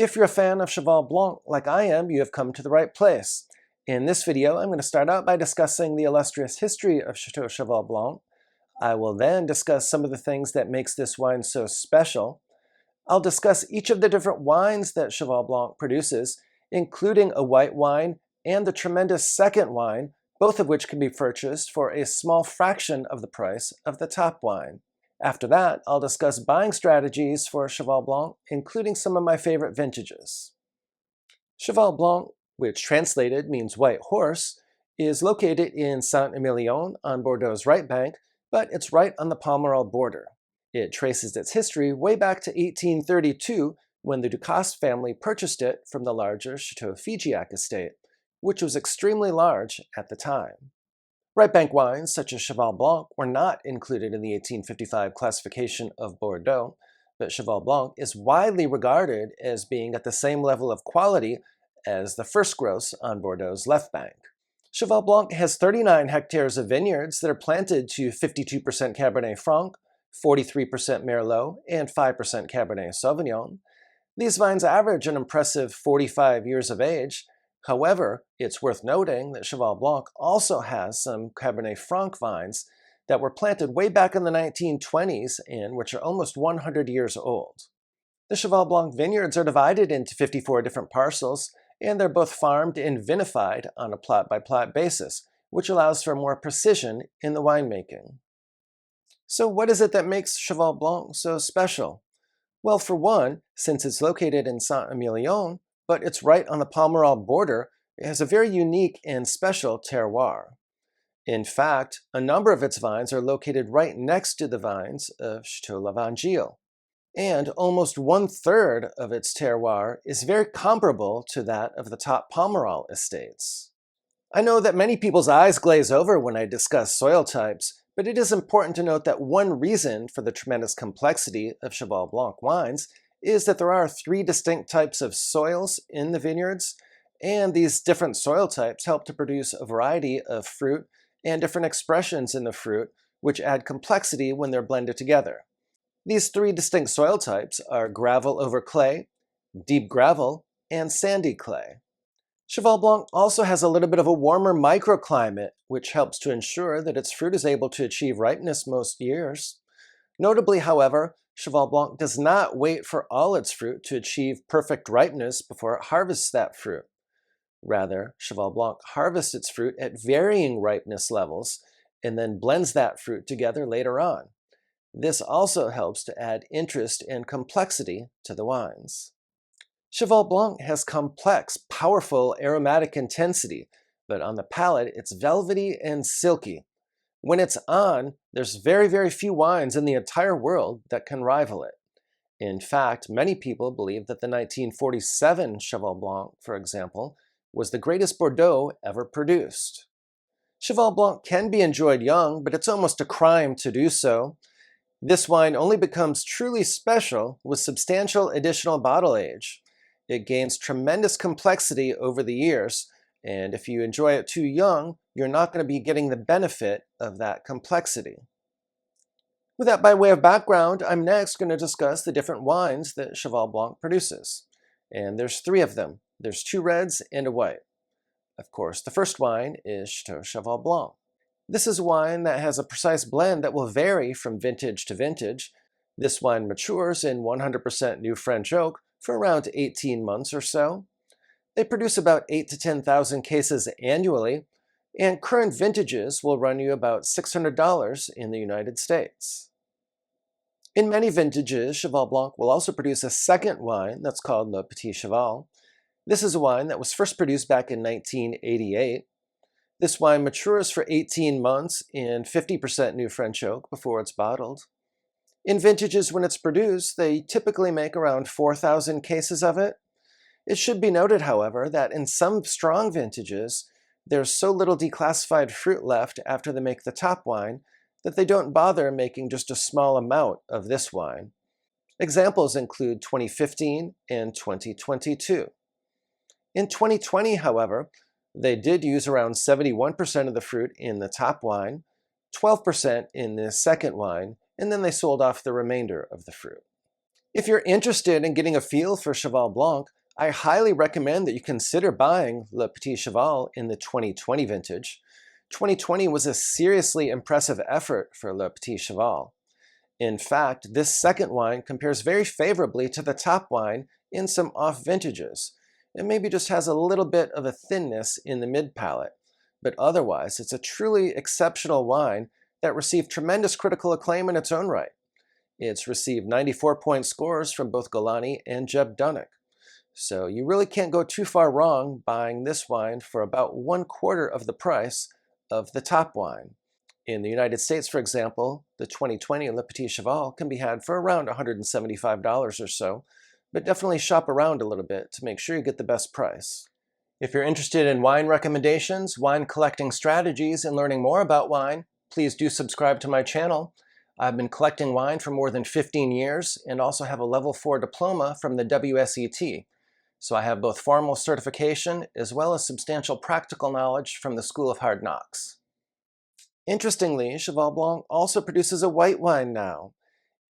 If you're a fan of Cheval Blanc like I am, you have come to the right place. In this video, I'm going to start out by discussing the illustrious history of Chateau Cheval Blanc. I will then discuss some of the things that makes this wine so special. I'll discuss each of the different wines that Cheval Blanc produces, including a white wine and the tremendous second wine, both of which can be purchased for a small fraction of the price of the top wine. After that, I'll discuss buying strategies for Cheval Blanc, including some of my favorite vintages. Cheval Blanc, which translated means white horse, is located in Saint-Emilion on Bordeaux's right bank, but it's right on the Pomerol border. It traces its history way back to 1832 when the Ducasse family purchased it from the larger Chateau Figeac estate, which was extremely large at the time. Right bank wines such as Cheval Blanc were not included in the 1855 classification of Bordeaux, but Cheval Blanc is widely regarded as being at the same level of quality as the first gross on Bordeaux's left bank. Cheval Blanc has 39 hectares of vineyards that are planted to 52% Cabernet Franc, 43% Merlot, and 5% Cabernet Sauvignon. These vines average an impressive 45 years of age. However, it's worth noting that Cheval Blanc also has some Cabernet Franc vines that were planted way back in the 1920s and which are almost 100 years old. The Cheval Blanc vineyards are divided into 54 different parcels, and they're both farmed and vinified on a plot-by-plot basis, which allows for more precision in the winemaking. So what is it that makes Cheval Blanc so special? Well, for one, since it's located in Saint-Emilion, but it's right on the Pomerol border, it has a very unique and special terroir. In fact, a number of its vines are located right next to the vines of Château Lavangille, and almost 1/3 of its terroir is very comparable to that of the top Pomerol estates. I know that many people's eyes glaze over when I discuss soil types, but it is important to note that one reason for the tremendous complexity of Cheval Blanc wines is that there are 3 distinct types of soils in the vineyards, and these different soil types help to produce a variety of fruit and different expressions in the fruit, which add complexity when they're blended together. These 3 distinct soil types are gravel over clay, deep gravel, and sandy clay. Cheval Blanc also has a little bit of a warmer microclimate, which helps to ensure that its fruit is able to achieve ripeness most years. Notably, however, Cheval Blanc does not wait for all its fruit to achieve perfect ripeness before it harvests that fruit. Rather, Cheval Blanc harvests its fruit at varying ripeness levels and then blends that fruit together later on. This also helps to add interest and complexity to the wines. Cheval Blanc has complex, powerful aromatic intensity, but on the palate it's velvety and silky. When it's on, there's very, very few wines in the entire world that can rival it. In fact, many people believe that the 1947 Cheval Blanc, for example, was the greatest Bordeaux ever produced. Cheval Blanc can be enjoyed young, but it's almost a crime to do so. This wine only becomes truly special with substantial additional bottle age. It gains tremendous complexity over the years, and if you enjoy it too young, you're not going to be getting the benefit of that complexity. With that by way of background, I'm next going to discuss the different wines that Cheval Blanc produces. And there's 3 of them. There's 2 reds and a white. Of course, the first wine is Chateau Cheval Blanc. This is a wine that has a precise blend that will vary from vintage to vintage. This wine matures in 100% new French oak for around 18 months or so. They produce about 8,000 to 10,000 cases annually, and current vintages will run you about $600 in the United States. In many vintages, Cheval Blanc will also produce a second wine that's called Le Petit Cheval. This is a wine that was first produced back in 1988. This wine matures for 18 months in 50% new French oak before it's bottled. In vintages when it's produced, they typically make around 4,000 cases of it. It should be noted, however, that in some strong vintages, there's so little declassified fruit left after they make the top wine that they don't bother making just a small amount of this wine. Examples include 2015 and 2022. In 2020, however, they did use around 71% of the fruit in the top wine, 12% in the second wine, and then they sold off the remainder of the fruit. If you're interested in getting a feel for Cheval Blanc, I highly recommend that you consider buying Le Petit Cheval in the 2020 vintage. 2020 was a seriously impressive effort for Le Petit Cheval. In fact, this second wine compares very favorably to the top wine in some off vintages. It maybe just has a little bit of a thinness in the mid palate, but otherwise it's a truly exceptional wine that received tremendous critical acclaim in its own right. It's received 94-point scores from both Galani and Jeb Dunnick. So you really can't go too far wrong buying this wine for about 1/4 of the price of the top wine. In the United States, for example, the 2020 Le Petit Cheval can be had for around $175 or so, but definitely shop around a little bit to make sure you get the best price. If you're interested in wine recommendations, wine collecting strategies, and learning more about wine, please do subscribe to my channel. I've been collecting wine for more than 15 years and also have a level 4 diploma from the WSET. So I have both formal certification as well as substantial practical knowledge from the School of Hard Knocks. Interestingly, Cheval Blanc also produces a white wine now.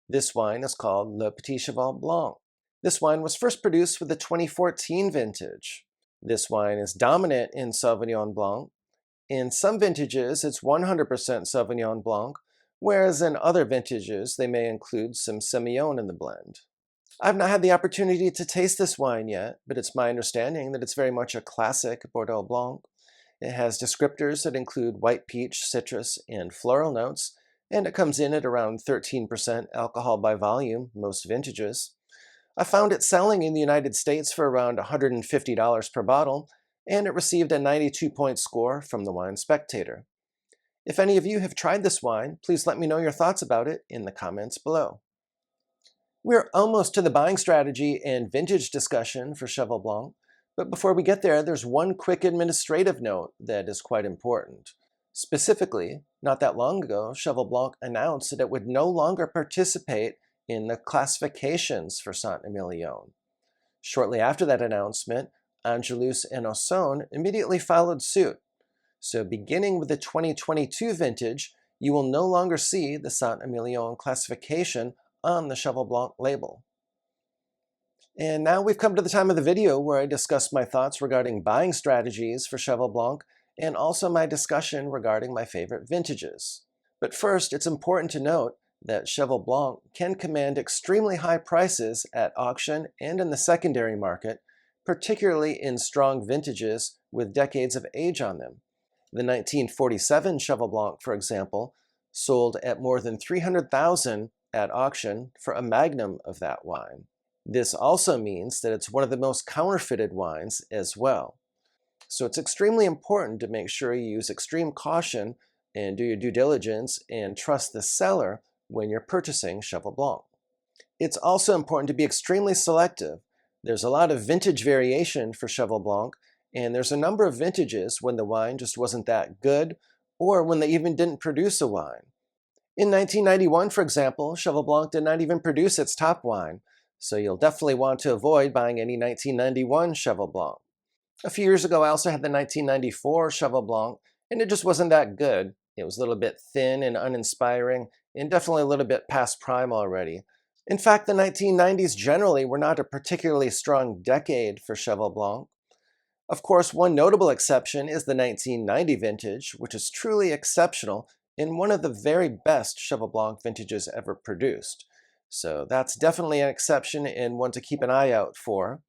This wine is called Le Petit Cheval Blanc. This wine was first produced with the 2014 vintage. This wine is dominant in Sauvignon Blanc. In some vintages, it's 100% Sauvignon Blanc, whereas in other vintages, they may include some Semillon in the blend. I've not had the opportunity to taste this wine yet, but it's my understanding that it's very much a classic Bordeaux Blanc. It has descriptors that include white peach, citrus, and floral notes, and it comes in at around 13% alcohol by volume, most vintages. I found it selling in the United States for around $150 per bottle, and it received a 92-point score from the Wine Spectator. If any of you have tried this wine, please let me know your thoughts about it in the comments below. We're almost to the buying strategy and vintage discussion for Cheval Blanc, but before we get there, there's one quick administrative note that is quite important. Specifically, not that long ago, Cheval Blanc announced that it would no longer participate in the classifications for Saint-Emilion. Shortly after that announcement, Angelus and Ausone immediately followed suit. So beginning with the 2022 vintage, you will no longer see the Saint-Emilion classification on the Cheval Blanc label. And now we've come to the time of the video where I discuss my thoughts regarding buying strategies for Cheval Blanc and also my discussion regarding my favorite vintages. But first, it's important to note that Cheval Blanc can command extremely high prices at auction and in the secondary market, particularly in strong vintages with decades of age on them. The 1947 Cheval Blanc, for example, sold at more than $300,000 at auction for a magnum of that wine. This also means that it's one of the most counterfeited wines as well. So it's extremely important to make sure you use extreme caution and do your due diligence and trust the seller when you're purchasing Cheval Blanc. It's also important to be extremely selective. There's a lot of vintage variation for Cheval Blanc, and there's a number of vintages when the wine just wasn't that good, or when they even didn't produce a wine. In 1991, for example, Cheval Blanc did not even produce its top wine, so you'll definitely want to avoid buying any 1991 Cheval Blanc. A few years ago, I also had the 1994 Cheval Blanc, and it just wasn't that good. It was a little bit thin and uninspiring, and definitely a little bit past prime already. In fact, the 1990s generally were not a particularly strong decade for Cheval Blanc. Of course, one notable exception is the 1990 vintage, which is truly exceptional and one of the very best Cheval Blanc vintages ever produced. So that's definitely an exception and one to keep an eye out for.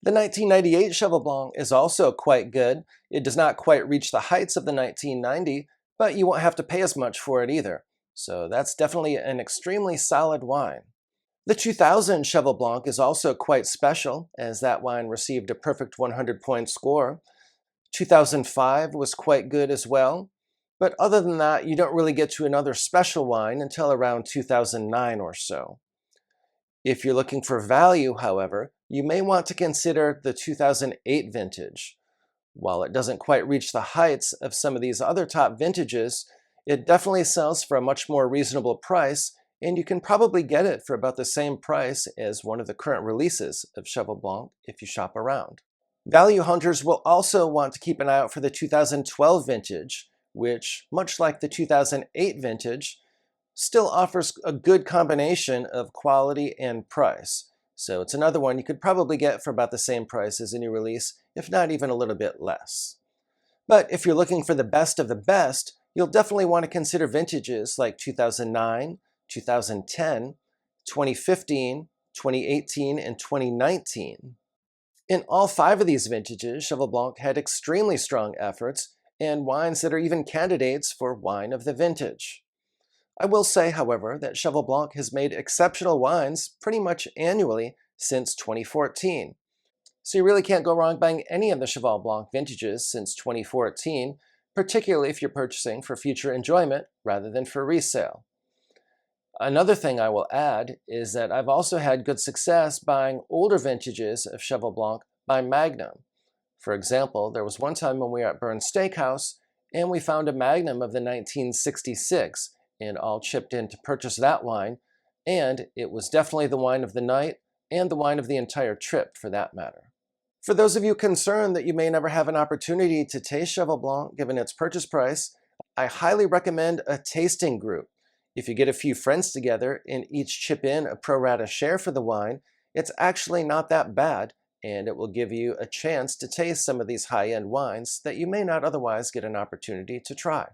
The 1998 Cheval Blanc is also quite good. It does not quite reach the heights of the 1990, but you won't have to pay as much for it either. So that's definitely an extremely solid wine. The 2000 Cheval Blanc is also quite special, as that wine received a perfect 100-point score. 2005 was quite good as well, but other than that, you don't really get to another special wine until around 2009 or so. If you're looking for value, however, you may want to consider the 2008 vintage. While it doesn't quite reach the heights of some of these other top vintages, it definitely sells for a much more reasonable price, and you can probably get it for about the same price as one of the current releases of Cheval Blanc if you shop around. Value hunters will also want to keep an eye out for the 2012 vintage, which, much like the 2008 vintage, still offers a good combination of quality and price. So it's another one you could probably get for about the same price as a new release, if not even a little bit less. But if you're looking for the best of the best, you'll definitely want to consider vintages like 2009, 2010, 2015, 2018, and 2019. In all 5 of these vintages, Cheval Blanc had extremely strong efforts and wines that are even candidates for Wine of the Vintage. I will say, however, that Cheval Blanc has made exceptional wines pretty much annually since 2014. So you really can't go wrong buying any of the Cheval Blanc vintages since 2014, particularly if you're purchasing for future enjoyment rather than for resale. Another thing I will add is that I've also had good success buying older vintages of Cheval Blanc by Magnum. For example, there was one time when we were at Bern's Steakhouse and we found a Magnum of the 1966 and all chipped in to purchase that wine, and it was definitely the wine of the night and the wine of the entire trip for that matter. For those of you concerned that you may never have an opportunity to taste Cheval Blanc given its purchase price, I highly recommend a tasting group. If you get a few friends together and each chip in a pro rata share for the wine, it's actually not that bad, and it will give you a chance to taste some of these high-end wines that you may not otherwise get an opportunity to try.